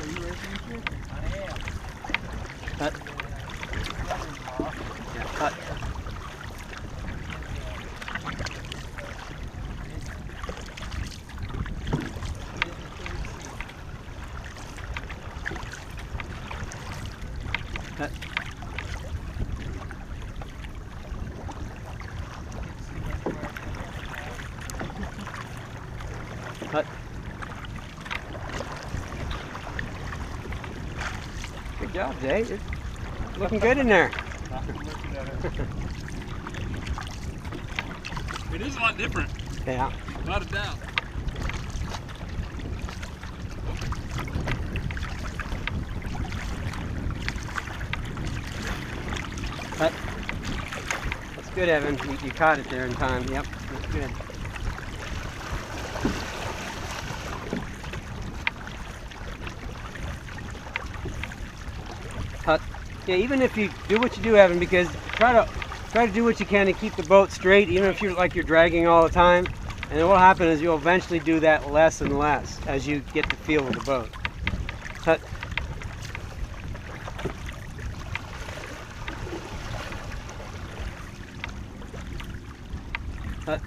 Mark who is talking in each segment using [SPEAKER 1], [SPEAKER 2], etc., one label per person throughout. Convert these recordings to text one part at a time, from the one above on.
[SPEAKER 1] you racing this year?
[SPEAKER 2] I am.
[SPEAKER 3] Cut. Yeah, cut. Cut. Cut. Good job, Jay. You're looking good in there.
[SPEAKER 1] It is a lot different.
[SPEAKER 3] Yeah.
[SPEAKER 1] Without a doubt.
[SPEAKER 3] Cut. That's good, Evan. You caught it there in time. Yep, that's good. Cut. Yeah, even if you do what you do, Evan, because try to do what you can to keep the boat straight, even if you're dragging all the time. And then what'll happen is you'll eventually do that less and less as you get the feel of the boat. Cut. Cut.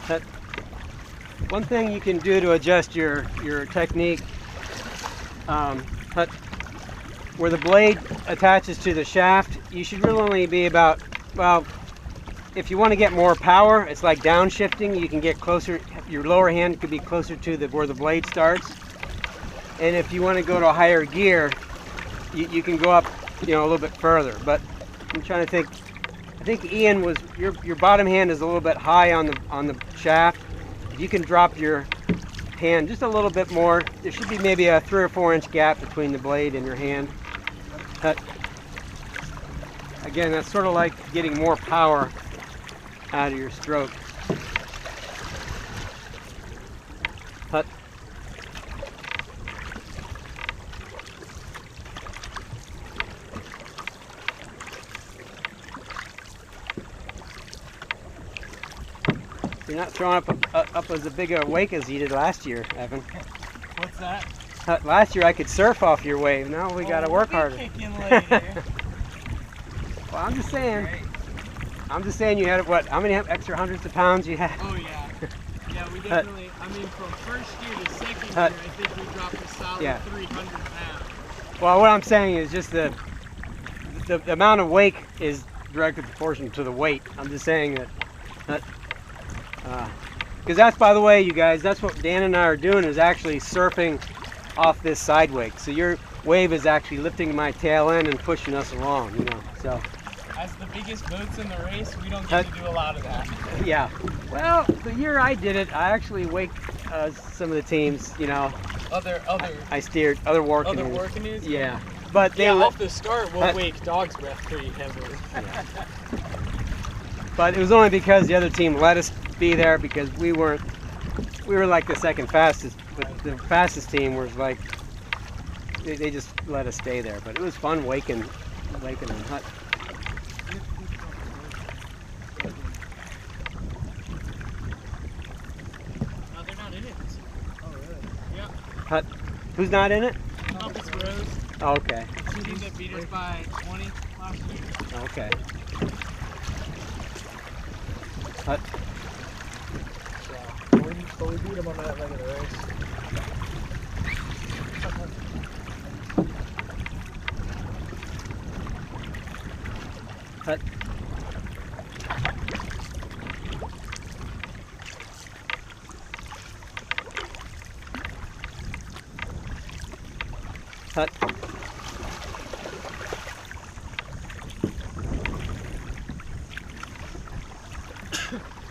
[SPEAKER 3] Cut. One thing you can do to adjust your technique, cut, where the blade attaches to the shaft, you should really only be about, well, if you want to get more power, it's like downshifting. You can get closer, your lower hand could be closer to where the blade starts. And if you want to go to a higher gear, you can go up, a little bit further. But I'm trying to think. I think Ian was your bottom hand is a little bit high on the shaft. If you can drop your hand just a little bit more, there should be maybe a 3 or 4 inch gap between the blade and your hand. Cut. Again, that's sort of like getting more power out of your stroke. Cut. You're not throwing up as a big a wake as you did last year, Evan.
[SPEAKER 2] What's that?
[SPEAKER 3] Last year I could surf off your wave. Now we got to work harder. Well, I'm just saying.
[SPEAKER 2] Great.
[SPEAKER 3] I'm just saying you had what? How many extra hundreds of pounds you had?
[SPEAKER 2] Oh yeah. Yeah, we definitely. I mean, from first year to second year, I think we dropped a solid 300 pounds.
[SPEAKER 3] Well, what I'm saying is just the amount of wake is directly proportional to the weight. I'm just saying that. Because that's, by the way, you guys, that's what Dan and I are doing, is actually surfing off this side wake. So your wave is actually lifting my tail end and pushing us along, so.
[SPEAKER 2] As the biggest boats in the race, we don't get to do a lot of that.
[SPEAKER 3] Yeah. Well, the year I did it, I actually waked some of the teams, I steered other war canoes.
[SPEAKER 2] Other war canoes?
[SPEAKER 3] Yeah. But they
[SPEAKER 2] off the start, we'll wake Dog's Breath pretty heavily.
[SPEAKER 3] Yeah. But it was only because the other team let us be there, because we were like the second fastest, but the fastest team was like, they just let us stay there. But it was fun waking them. Hut.
[SPEAKER 2] No, they're not in it. Oh, really? Yeah.
[SPEAKER 3] Hut. Who's not in it?
[SPEAKER 2] Compass Rose.
[SPEAKER 3] Oh, okay.
[SPEAKER 2] The team that beat us by 20 last year.
[SPEAKER 3] Okay. Hut.
[SPEAKER 2] But we beat them on that leg of the race.
[SPEAKER 3] Hut. Hut.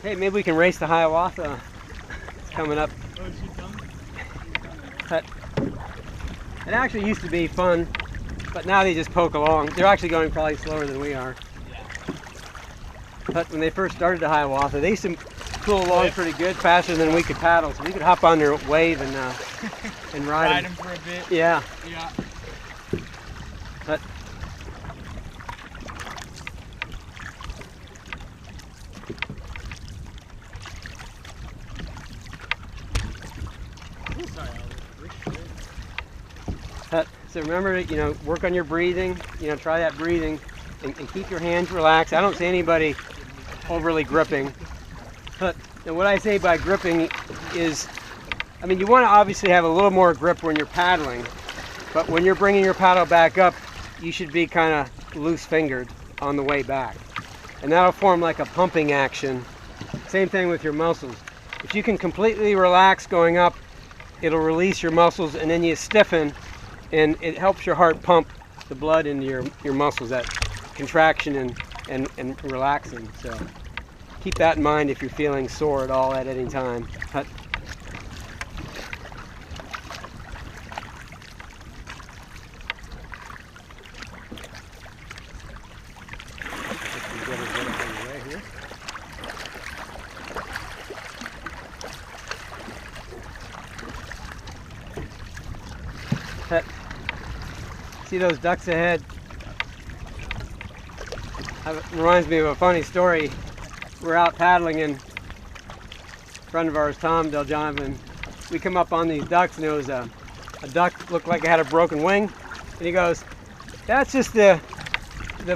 [SPEAKER 3] Hey, maybe we can race the Hiawatha. It's coming up.
[SPEAKER 2] Oh, is she coming?
[SPEAKER 3] Hut. It actually used to be fun, but now they just poke along. They're actually going probably slower than we are.
[SPEAKER 2] Yeah.
[SPEAKER 3] But when they first started the Hiawatha, they used to pull along pretty good, faster than we could paddle. So we could hop on their wave and ride
[SPEAKER 2] them for a bit.
[SPEAKER 3] Yeah.
[SPEAKER 2] Yeah.
[SPEAKER 3] Hut. So remember to, work on your breathing. Try that breathing and keep your hands relaxed. I don't see anybody overly gripping. But what I say by gripping is, you want to obviously have a little more grip when you're paddling, but when you're bringing your paddle back up, you should be kind of loose-fingered on the way back. And that'll form like a pumping action. Same thing with your muscles. If you can completely relax going up, it'll release your muscles and then you stiffen, and it helps your heart pump the blood into your muscles, that contraction and relaxing. So keep that in mind if you're feeling sore at all at any time. See those ducks ahead? It reminds me of a funny story. We're out paddling and a friend of ours, Tom Deljonovan, we come up on these ducks and there was a duck looked like it had a broken wing, and he goes, "That's just the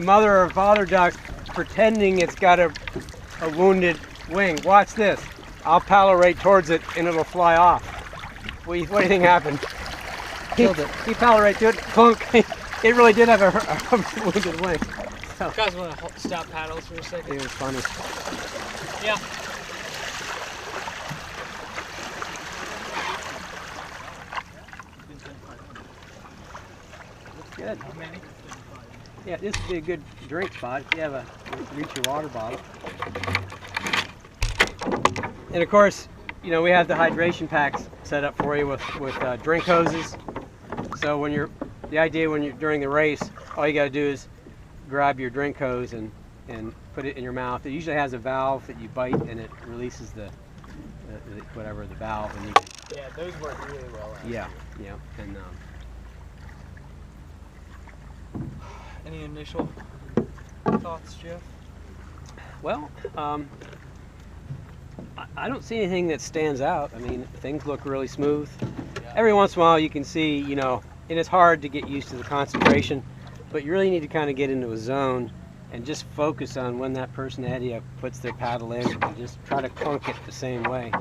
[SPEAKER 3] mother or father duck pretending it's got a wounded wing. Watch this. I'll paddle right towards it and it'll fly off." What do you think happened?
[SPEAKER 2] Killed it.
[SPEAKER 3] He paddled right to it, clunk. It really did have a wounded wing. So,
[SPEAKER 2] you guys want to stop paddles for a second?
[SPEAKER 3] it was funny.
[SPEAKER 2] Yeah.
[SPEAKER 3] Good.
[SPEAKER 2] How many?
[SPEAKER 3] Yeah, this would be a good drink spot if you have reach your water bottle. And of course, we have the hydration packs set up for you with drink hoses. So the idea when you're during the race, all you got to do is grab your drink hose and put it in your mouth. It usually has a valve that you bite and it releases the valve, and you can,
[SPEAKER 2] Yeah, those work really well.
[SPEAKER 3] yeah, and
[SPEAKER 2] any initial thoughts, Jeff?
[SPEAKER 3] well, I don't see anything that stands out. Things look really smooth.
[SPEAKER 2] Yeah.
[SPEAKER 3] Every once in a while you can see, and it's hard to get used to the concentration, but you really need to kind of get into a zone and just focus on when that person ahead of you puts their paddle in and just try to clunk it the same way.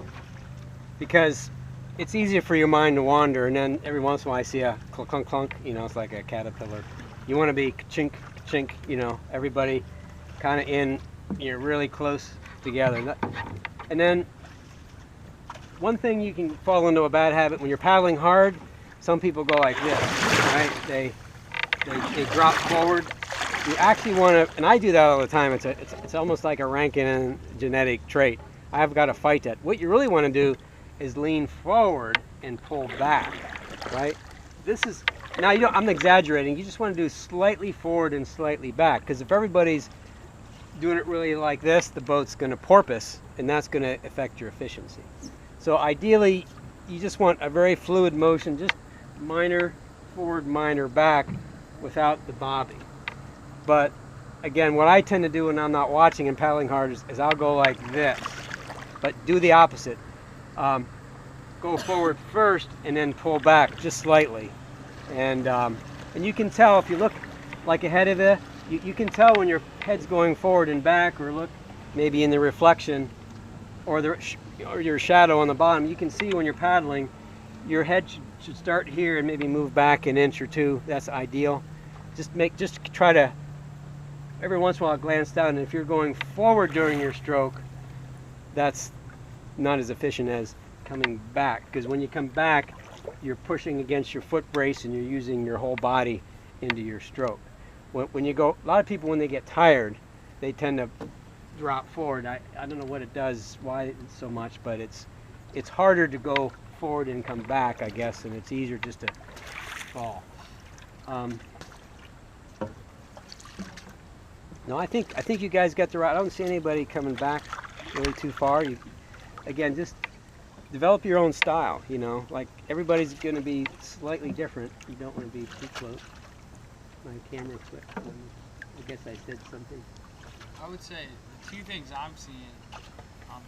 [SPEAKER 3] Because it's easier for your mind to wander, and then every once in a while I see a clunk, clunk, clunk, it's like a caterpillar. You want to be chink, chink, everybody kind of in, really close together. And then one thing you can fall into a bad habit when you're paddling hard, some people go like this, right? They drop forward. You actually want to, and I do that all the time. It's almost like a Rankin genetic trait. I've got to fight that. What you really want to do is lean forward and pull back, right? Now I'm exaggerating. You just want to do slightly forward and slightly back, because if everybody's doing it really like this, the boat's going to porpoise, and that's going to affect your efficiency. So ideally, you just want a very fluid motion, just minor forward, minor back, without the bobbing. But again, what I tend to do when I'm not watching and paddling hard is I'll go like this, but do the opposite. Go forward first and then pull back just slightly. And you can tell if you look like ahead of you can tell when your head's going forward and back, or look maybe in the reflection or your shadow on the bottom. You can see when you're paddling, your head should start here and maybe move back an inch or two. That's ideal. Just try to every once in a while glance down, and if you're going forward during your stroke, that's not as efficient as coming back, because when you come back, you're pushing against your foot brace and you're using your whole body into your stroke. When you go, a lot of people when they get tired, they tend to drop forward. I don't know what it does, why so much, but it's harder to go forward and come back, I guess, and it's easier just to fall. No, I think you guys got the right. I don't see anybody coming back really too far. Again, just develop your own style. Like everybody's going to be slightly different. You don't want to be too close. My camera quit. I guess I said something.
[SPEAKER 2] I would say the two things I'm seeing,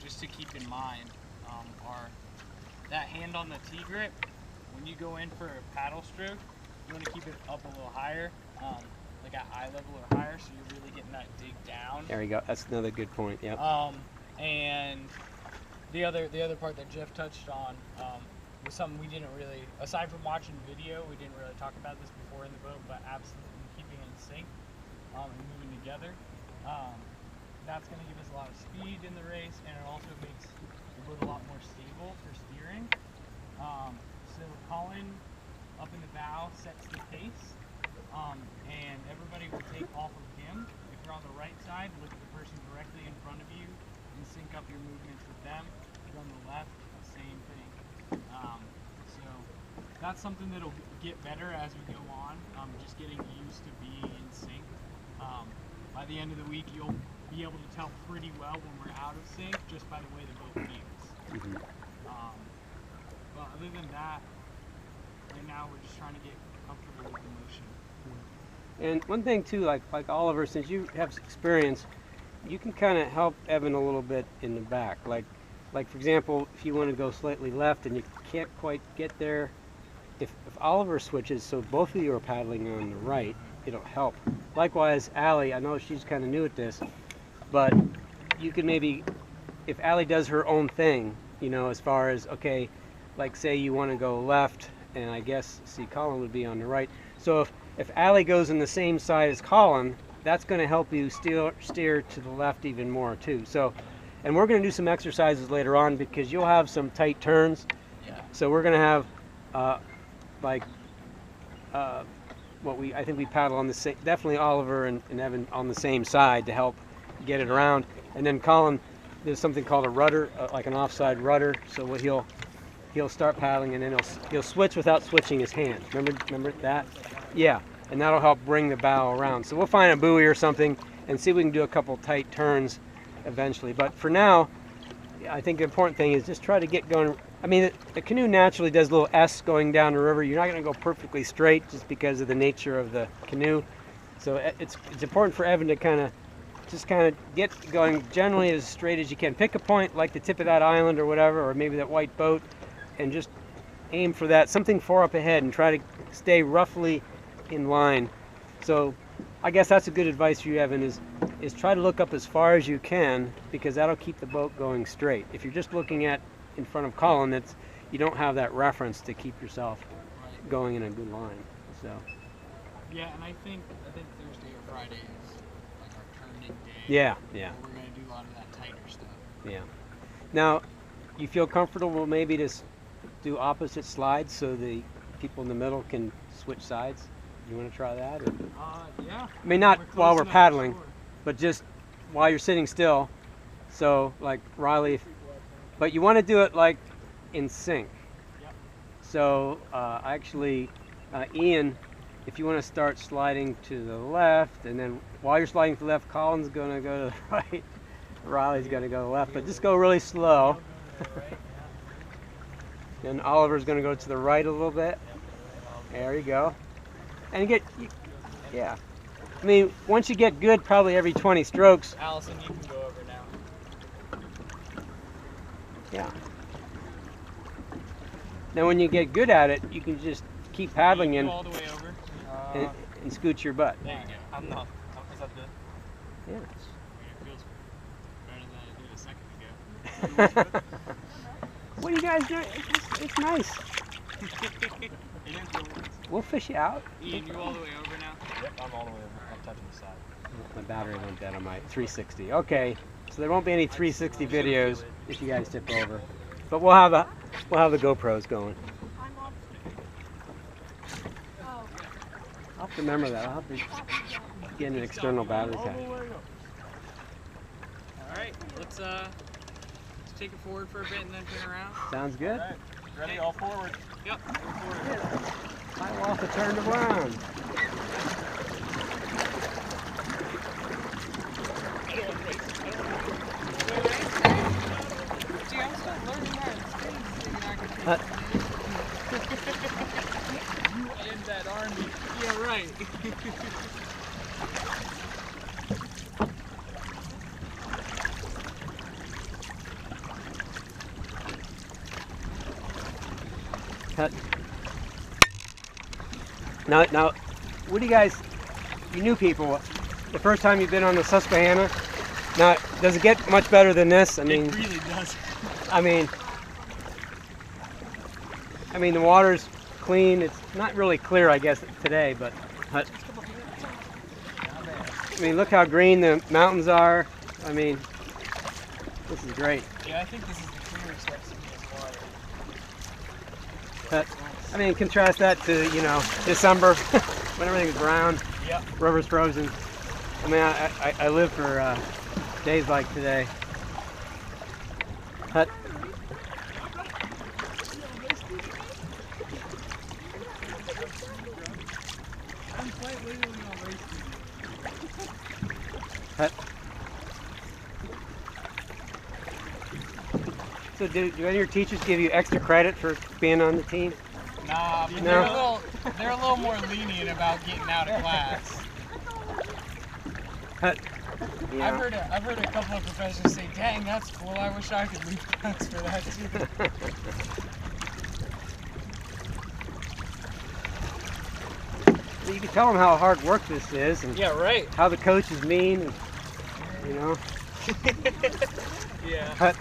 [SPEAKER 2] just to keep in mind, are that hand on the T-grip. When you go in for a paddle stroke, you want to keep it up a little higher, like at eye level or higher, so you're really getting that dig down.
[SPEAKER 3] There you go. That's another good point. Yep.
[SPEAKER 2] And the other part that Jeff touched on was something we didn't really, aside from watching video, we didn't really talk about this before in the boat, but absolutely keeping in sync and moving together. That's going to give us a lot of speed in the race, and it also makes the boat a lot more stable for steering. So Colin up in the bow sets the pace, and everybody will take off of him. If you're on the right side, look at the person directly in front of you and sync up your movements with them. If you're on the left, same thing. So that's something that'll get better as we go on, just getting used to being in sync. By the end of the week, you'll be able to tell pretty well when we're out of sync just by the way the boat feels.
[SPEAKER 3] Mm-hmm.
[SPEAKER 2] But other than that, right now we're just trying to get comfortable with the motion.
[SPEAKER 3] And one thing too, like Oliver, since you have experience, you can kind of help Evan a little bit in the back. Like for example, if you want to go slightly left and you can't quite get there, if Oliver switches, so both of you are paddling on the right, it'll help. Likewise, Allie, I know she's kind of new at this, but you can maybe, if Allie does her own thing, you know, as far as, okay, like say you want to go left, and I guess, see, Colin would be on the right. So if Allie goes on the same side as Colin, that's going to help you steer to the left even more too. So, and we're going to do some exercises later on because you'll have some tight turns.
[SPEAKER 2] Yeah.
[SPEAKER 3] So we're going to have I think we paddle on the same, definitely Oliver and Evan on the same side to help get it around. And then Colin, there's something called a rudder, like an offside rudder. So what he'll start paddling and then he'll switch without switching his hand. Remember that? Yeah, and that'll help bring the bow around. So we'll find a buoy or something and see if we can do a couple tight turns eventually. But for now, I think the important thing is just try to get going. I mean, the canoe naturally does a little S going down the river. You're not going to go perfectly straight just because of the nature of the canoe. So it's important for Evan to kind of get going generally as straight as you can. Pick a point like the tip of that island or whatever, or maybe that white boat, and just aim for that, something far up ahead, and try to stay roughly in line. So I guess that's a good advice for you, Evan, is try to look up as far as you can, because that'll keep the boat going straight. If you're just looking at in front of Colin, you don't have that reference to keep yourself going in a good line. So
[SPEAKER 2] yeah, and I think Thursday or Friday is like our turning day.
[SPEAKER 3] Yeah.
[SPEAKER 2] We're going to do a lot of that tighter stuff.
[SPEAKER 3] Yeah. Now, you feel comfortable maybe to do opposite slides so the people in the middle can switch sides? You want to try that? Or?
[SPEAKER 2] Yeah.
[SPEAKER 3] I mean, not while we're paddling,
[SPEAKER 2] sure,
[SPEAKER 3] but just while you're sitting still. So, like Riley, but you want to do it like in sync.
[SPEAKER 2] Yep.
[SPEAKER 3] So, actually, Ian, if you want to start sliding to the left, and then while you're sliding to the left, Colin's going to go to the right, Riley's going to go to the left, but just go really slow. Then Oliver's going to go to the right a little bit. There you go. And yeah. I mean, once you get good, probably every 20 strokes.
[SPEAKER 2] Allison, you can go over now.
[SPEAKER 3] Yeah. Now, when you get good at it, you can just keep paddling in
[SPEAKER 2] all the way over.
[SPEAKER 3] and scoot your butt.
[SPEAKER 2] There you go. I'm not. Is that good?
[SPEAKER 3] Yeah.
[SPEAKER 2] It feels better than I did a second ago.
[SPEAKER 3] What are you guys doing? It's nice.
[SPEAKER 2] It is good.
[SPEAKER 3] We'll fish you out.
[SPEAKER 2] Ian, you all the way over now?
[SPEAKER 4] Yep, I'm all the way over. I'm touching the side.
[SPEAKER 3] My battery went dead on my 360. Okay, so there won't be any 360 videos if you guys tip over, but we'll have the GoPros going. I'll have to remember that. I'll have to get an external battery pack.
[SPEAKER 2] All right, let's take it forward for a bit and then turn around.
[SPEAKER 3] Sounds good.
[SPEAKER 4] All right, ready? All forward.
[SPEAKER 2] Yep.
[SPEAKER 3] I will have to turn around.
[SPEAKER 2] Gee, I'm still learning how to skate. You and that army. Yeah, right.
[SPEAKER 3] Cut. Now, what do you guys, you new people, the first time you've been on the Susquehanna, now, does it get much better than this? I mean,
[SPEAKER 2] it really does.
[SPEAKER 3] I mean, the water's clean. It's not really clear, I guess, today, but I mean, look how green the mountains are. I mean, this is great.
[SPEAKER 2] Yeah, I think this is the clearest I've seen this water.
[SPEAKER 3] But, I mean, contrast that to, you know, December when everything's brown,
[SPEAKER 2] Yep.
[SPEAKER 3] river's frozen. I mean, I live for days like today. But, so do any of your teachers give you extra credit for being on the team?
[SPEAKER 2] Nah, but
[SPEAKER 3] No.
[SPEAKER 2] they're a little more lenient about getting out of class.
[SPEAKER 3] Yeah.
[SPEAKER 2] I've heard a couple of professors say, "Dang, that's cool. I wish I could leave class for that too."
[SPEAKER 3] Well, you can tell them how hard work this is, and
[SPEAKER 2] Yeah, right.
[SPEAKER 3] how the coach is mean, and, you know.
[SPEAKER 2] Yeah.
[SPEAKER 3] But,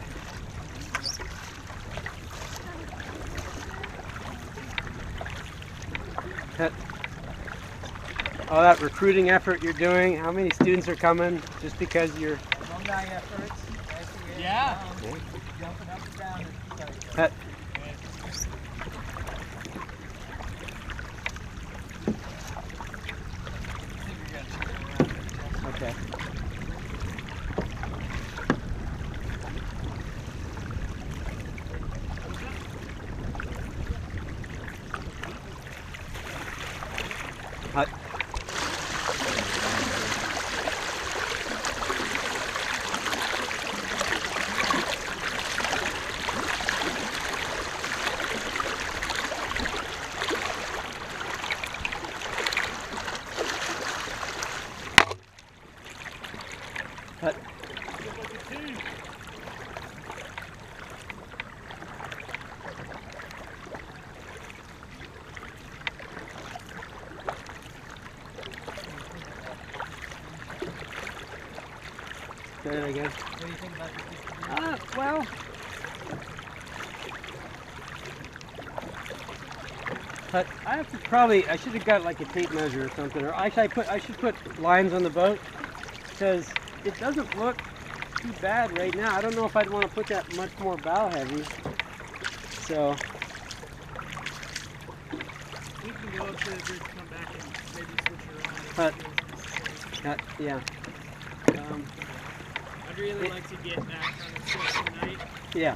[SPEAKER 3] all that recruiting effort you're doing, how many students are coming just because you're...
[SPEAKER 5] Alumni efforts.
[SPEAKER 2] Yeah.
[SPEAKER 5] Jumping up and down.
[SPEAKER 3] But, okay. Say that again.
[SPEAKER 5] What do you think about this?
[SPEAKER 3] Well, but I have to I should have got like a tape measure or something, or actually I should put lines on the boat, because it doesn't look too bad right now. I don't know if I'd want to put that much more bow heavy. So
[SPEAKER 2] We can go up to the bridge, come back, and maybe switch around.
[SPEAKER 3] but yeah.
[SPEAKER 2] I'd really like to get that kind of stuff tonight.
[SPEAKER 3] Yeah.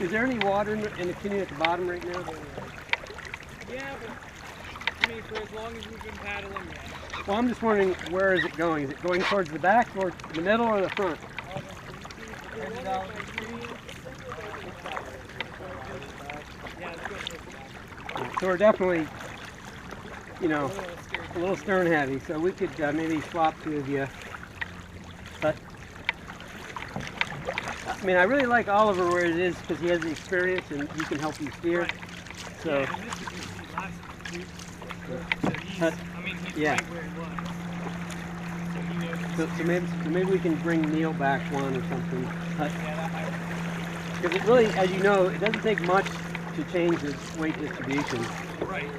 [SPEAKER 3] Is there any water in the canoe at the bottom right now?
[SPEAKER 2] Yeah, but I mean, for as long as we've been paddling, yeah.
[SPEAKER 3] Well, I'm just wondering, where is it going? Is it going towards the back, or the middle, or the front? So we're definitely, you know, a little stern heavy. So we could maybe swap two of you. But I mean, I really like Oliver where it is because he has the experience and he can help you steer.
[SPEAKER 2] Right.
[SPEAKER 3] So.
[SPEAKER 2] Yeah, and this is his last week. So he's,
[SPEAKER 3] But,
[SPEAKER 2] I mean, he's
[SPEAKER 3] yeah.
[SPEAKER 2] right where he was. So he knows.
[SPEAKER 3] So maybe we can bring Neil back one or something.
[SPEAKER 2] Yeah, that might
[SPEAKER 3] Because it really, as you know, it doesn't take much to change the weight distribution.
[SPEAKER 2] work. Right.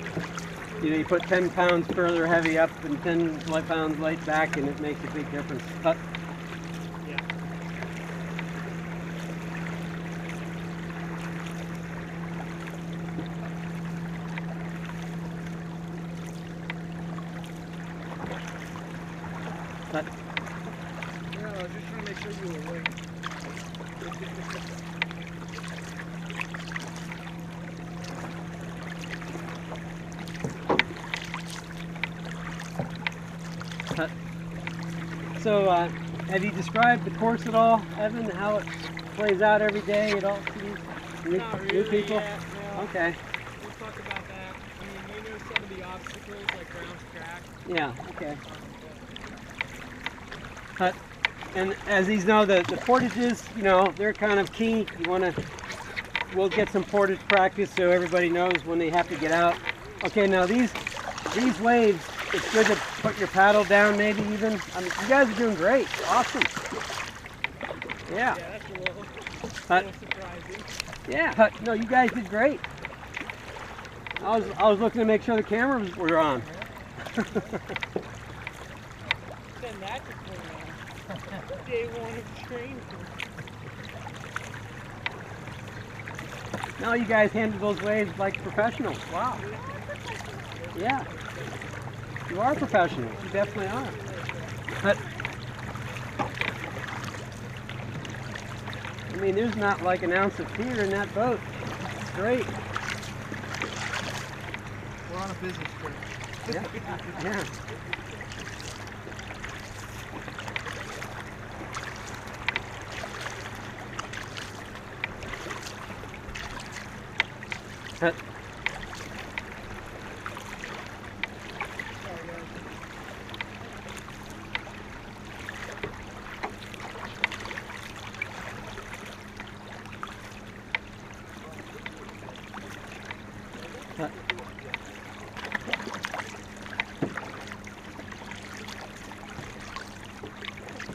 [SPEAKER 3] You know, you put 10 pounds further heavy up and 10 pounds light back, and it makes a big difference. But,
[SPEAKER 2] Yeah.
[SPEAKER 3] but
[SPEAKER 2] Yeah, I was just trying to make sure you were awake.
[SPEAKER 3] so, have you described the course at all, Evan? How it plays out every day at all to these
[SPEAKER 2] Not
[SPEAKER 3] new
[SPEAKER 2] really
[SPEAKER 3] people?
[SPEAKER 2] yet, no.
[SPEAKER 3] Okay.
[SPEAKER 2] We'll talk about that. I mean, you know some of the obstacles, like ground track.
[SPEAKER 3] Yeah. Okay. But, and as these know, the portages, you know, they're kind of key. You want to, we'll get some portage practice so everybody knows when they have to get out. Okay, now these waves, it's good to put your paddle down maybe even. I mean, you guys are doing great. Awesome. Yeah.
[SPEAKER 2] Yeah, that's a little
[SPEAKER 3] But,
[SPEAKER 2] surprising.
[SPEAKER 3] yeah, but no, you guys did great. I was looking to make sure the cameras were on.
[SPEAKER 2] Send that to Canoe. Day one of training.
[SPEAKER 3] No, you guys handled those waves like professionals. Wow. Yeah. You are professionals. You definitely are. But, I mean, there's not like an ounce of fear in that boat. It's great.
[SPEAKER 5] We're on a business trip.
[SPEAKER 3] Yeah. Yeah. But,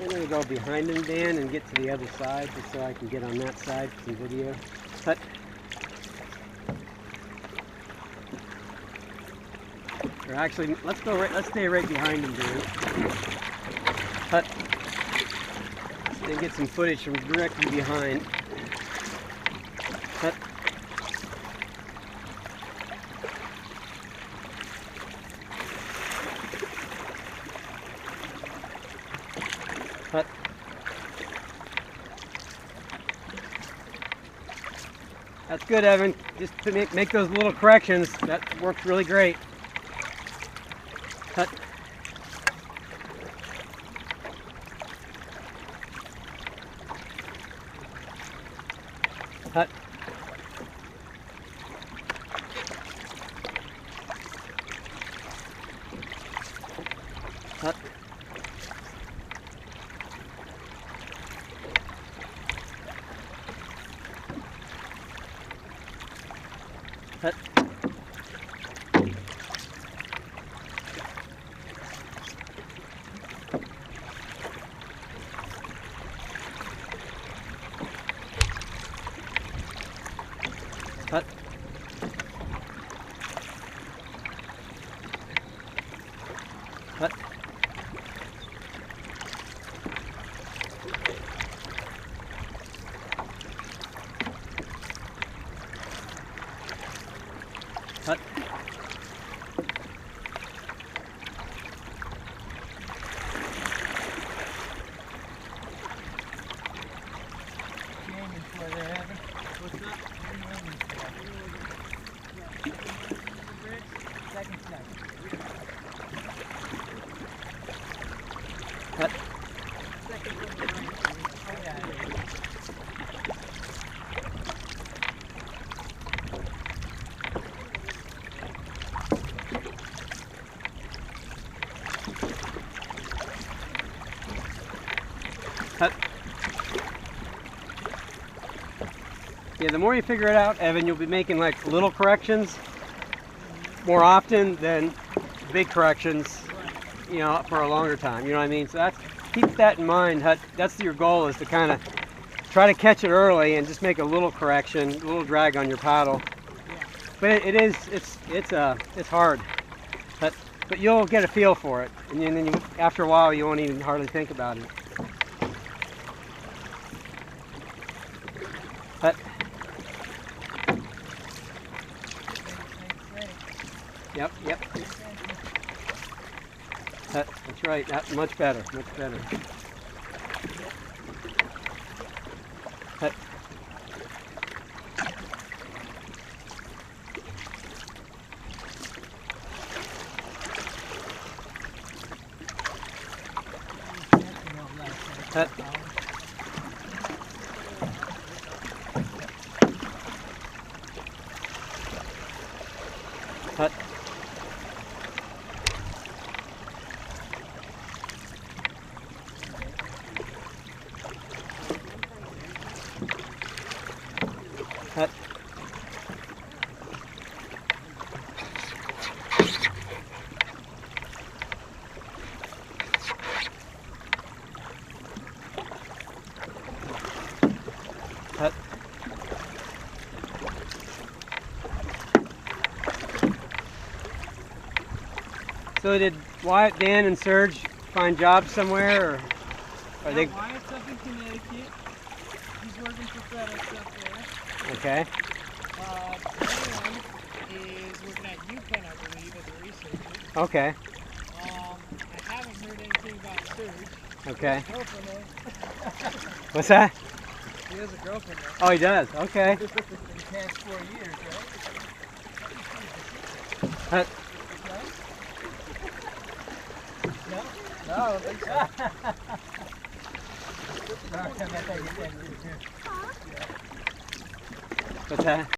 [SPEAKER 3] I'm going to go behind him, Dan, and get to the other side just so I can get on that side for some video. But, or actually, let's stay right behind him, Dan. But, and get some footage from directly behind. But, But that's good, Evan. Just to make those little corrections. That works really great. But But But But But But But
[SPEAKER 5] Aiming for there, Evan.
[SPEAKER 2] What's that?
[SPEAKER 5] What are you aiming for? Second step.
[SPEAKER 3] But
[SPEAKER 2] Second one behind you.
[SPEAKER 5] Okay.
[SPEAKER 3] But yeah, the more you figure it out, Evan, you'll be making like little corrections more often than big corrections, you know, for a longer time. You know what I mean? So keep that in mind. That's your goal, is to kind of try to catch it early and just make a little correction, a little drag on your paddle. But it's hard. But you'll get a feel for it, and then after a while you won't even hardly think about it. But yep. That's right. That's much better. Much better. But But Hut. So did Wyatt, Dan, and Serge find jobs somewhere, or are they?
[SPEAKER 5] Wyatt's up in Connecticut. He's working for FedEx up there.
[SPEAKER 3] Okay.
[SPEAKER 5] Dan is working at UPenn, I believe, as a researcher.
[SPEAKER 3] Okay.
[SPEAKER 5] I haven't heard anything about Serge.
[SPEAKER 3] Okay.
[SPEAKER 5] He has a girlfriend there.
[SPEAKER 3] What's that?
[SPEAKER 5] He has a girlfriend there.
[SPEAKER 3] Oh, he does. Okay.
[SPEAKER 5] In the past 4 years, right?
[SPEAKER 3] Hut.
[SPEAKER 5] No? No, I don't think so.
[SPEAKER 3] What's that?